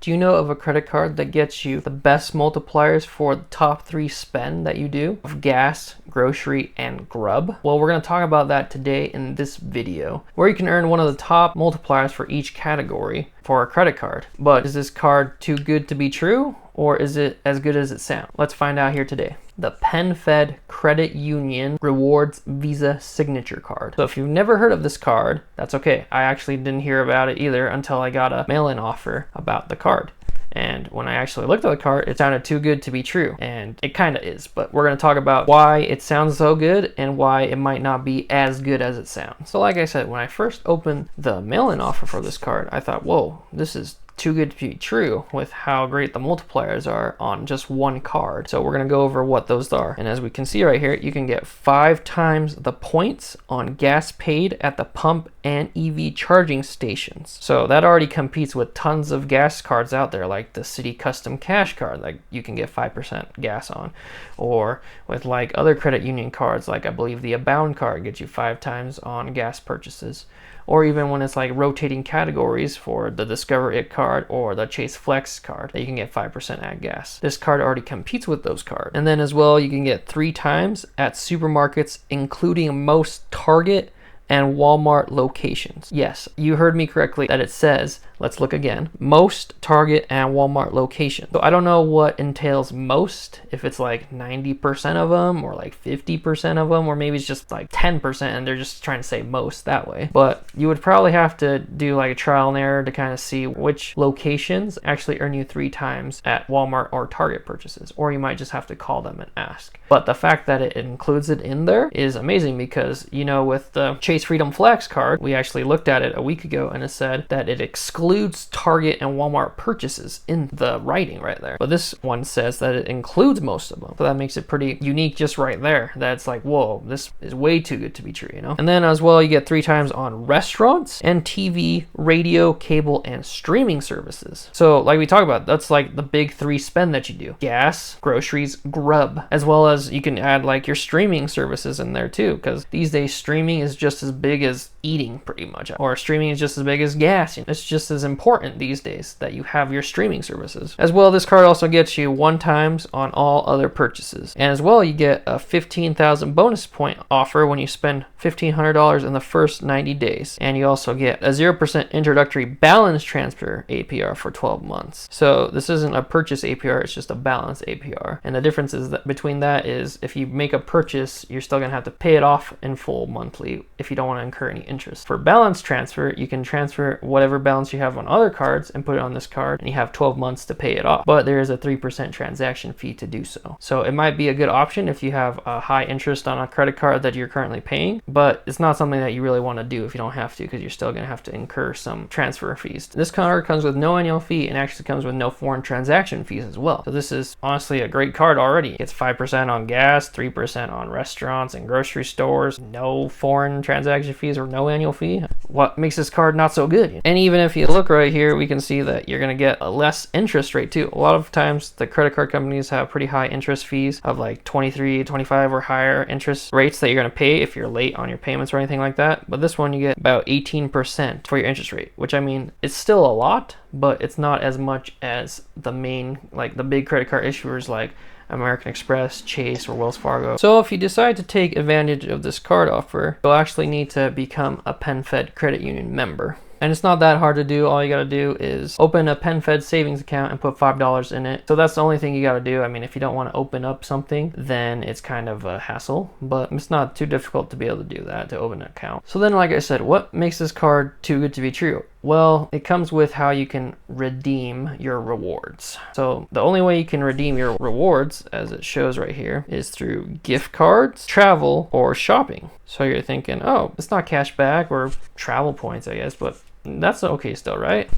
Do you know of a credit card that gets you the best multipliers for the top 3 spend that you do of gas, grocery, and Grub? Well, we're going to talk about that today in this video, where you can earn one of the top multipliers for each category for a credit card. But is this card too good to be true, or is it as good as it sounds? Let's find out here today. The PenFed Credit Union Rewards Visa Signature Card. So if you've never heard of this card, that's okay. I actually didn't hear about it either until I got a mail-in offer about the card. And when I actually looked at the card, it sounded too good to be true. And it kind of is, but we're going to talk about why it sounds so good and why it might not be as good as it sounds. So like I said, when I first opened the mail-in offer for this card, I thought, whoa, this is too good to be true with how great the multipliers are on just one card. So we're going to go over what those are. And as we can see right here, you can get 5 times the points on gas paid at the pump and EV charging stations. So that already competes with tons of gas cards out there, like the City Custom Cash card, like you can get 5% gas on, or with like other credit union cards, like I believe the Abound card gets you 5 times on gas purchases. Or even when it's like rotating categories for the Discover It card or the Chase Flex card, that you can get 5% at gas. This card already competes with those cards. And then as well, you can get 3 times at supermarkets, including most Target and Walmart locations. Yes, you heard me correctly that it says, let's look again, most Target and Walmart locations. So I don't know what entails most, if it's like 90% of them or like 50% of them, or maybe it's just like 10% and they're just trying to say most that way. But you would probably have to do like a trial and error to kind of see which locations actually earn you 3 times at Walmart or Target purchases, or you might just have to call them and ask. But the fact that it includes it in there is amazing, because you know, with the Chase Freedom Flex card, we actually looked at it a week ago and it said that it excludes Target and Walmart purchases in the writing right there. But this one says that it includes most of them. So that makes it pretty unique just right there. That's like, whoa, this is way too good to be true, you know? And then as well, you get 3 times on restaurants and TV, radio, cable, and streaming services. So like we talked about, that's like the big 3 spend that you do. Gas, groceries, Grub, as well as you can add like your streaming services in there too, because these days streaming is just as big as eating pretty much, or streaming is just as big as gas. It's just as important these days that you have your streaming services. As well, this card also gets you 1 times on all other purchases. And as well, you get a 15,000 bonus point offer when you spend $1,500 in the first 90 days. And you also get a 0% introductory balance transfer APR for 12 months. So this isn't a purchase APR, it's just a balance APR. And the difference is that between that is if you make a purchase, you're still gonna have to pay it off in full monthly if you don't want to incur any interest. For balance transfer, you can transfer whatever balance you have on other cards and put it on this card, and you have 12 months to pay it off. But there is a 3% transaction fee to do so. So it might be a good option if you have a high interest on a credit card that you're currently paying, but it's not something that you really want to do if you don't have to, because you're still going to have to incur some transfer fees. This card comes with no annual fee and actually comes with no foreign transaction fees as well. So this is honestly a great card already. It's 5% on gas, 3% on restaurants and grocery stores, no foreign transaction fees or no annual fee. What makes this card not so good? And even if you look right here, we can see that you're going to get a less interest rate too. A lot of times the credit card companies have pretty high interest fees of like 23, 25 or higher interest rates that you're going to pay if you're late on your payments or anything like that. But this one, you get about 18% for your interest rate, which I mean, it's still a lot, but it's not as much as the main, like the big credit card issuers like American Express, Chase, or Wells Fargo. So if you decide to take advantage of this card offer, you'll actually need to become a PenFed credit union member. And it's not that hard to do. All you got to do is open a PenFed savings account and put $5 in it. So that's the only thing you got to do. I mean, if you don't want to open up something, then it's kind of a hassle, but it's not too difficult to be able to do that, to open an account. So then, like I said, what makes this card too good to be true? Well, it comes with how you can redeem your rewards. So the only way you can redeem your rewards, as it shows right here, is through gift cards, travel, or shopping. So you're thinking, oh, it's not cash back or travel points, I guess, but that's okay still, right?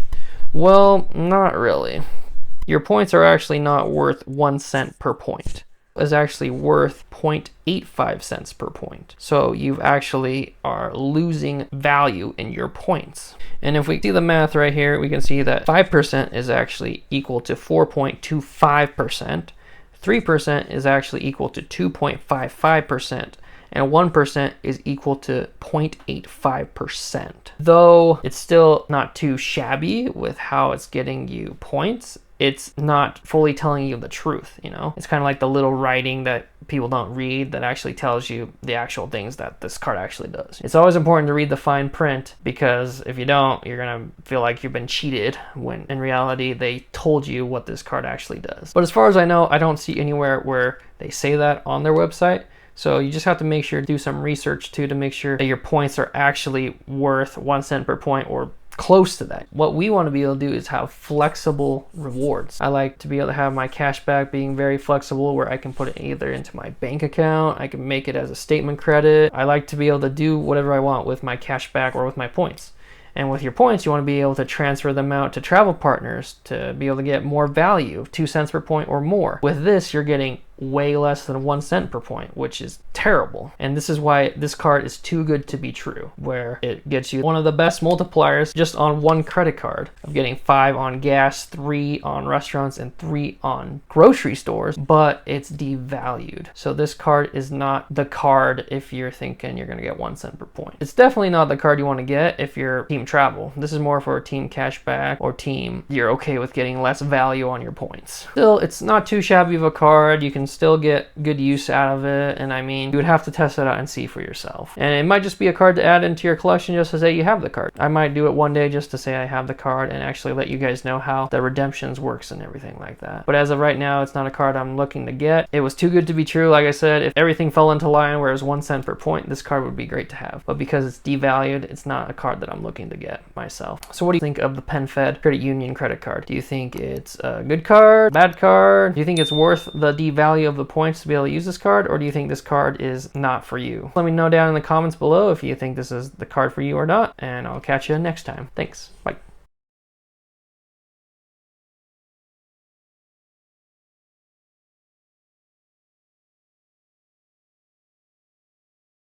Well, not really. Your points are actually not worth 1 cent per point. Is actually worth 0.85 cents per point. So you actually are losing value in your points. And if we see the math right here, we can see that 5% is actually equal to 4.25%. 3% is actually equal to 2.55%. and 1% is equal to 0.85%. Though it's still not too shabby with how it's getting you points, it's not fully telling you the truth, you know? It's kind of like the little writing that people don't read that actually tells you the actual things that this card actually does. It's always important to read the fine print, because if you don't, you're gonna feel like you've been cheated when in reality they told you what this card actually does. But as far as I know, I don't see anywhere where they say that on their website. So you just have to make sure to do some research too, to make sure that your points are actually worth 1 cent per point or close to that. What we want to be able to do is have flexible rewards. I like to be able to have my cashback being very flexible, where I can put it either into my bank account, I can make it as a statement credit. I like to be able to do whatever I want with my cashback or with my points. And with your points, you want to be able to transfer them out to travel partners to be able to get more value, 2 cents per point or more. With this, you're getting way less than 1 cent per point, which is terrible. And this is why this card is too good to be true, where it gets you one of the best multipliers just on one credit card of getting 5 on gas, 3 on restaurants, and 3 on grocery stores, but it's devalued. So this card is not the card if you're thinking you're gonna get 1 cent per point. It's definitely not the card you want to get if you're team travel. This is more for team cashback or team you're okay with getting less value on your points. Still, it's not too shabby of a card. You can still get good use out of it, and I mean, you would have to test it out and see for yourself. And it might just be a card to add into your collection just to say you have the card. I might do it one day just to say I have the card and actually let you guys know how the redemptions works and everything like that. But as of right now, it's not a card I'm looking to get. It was too good to be true. Like I said, if everything fell into line where it was 1 cent per point, this card would be great to have. But because it's devalued, it's not a card that I'm looking to get myself. So what do you think of the PenFed Credit Union credit card? Do you think it's a good card, bad card? Do you think it's worth the devalue of the points to be able to use this card, or do you think this card is not for you? Let me know down in the comments below if you think this is the card for you or not, and I'll catch you next time. Thanks. Bye.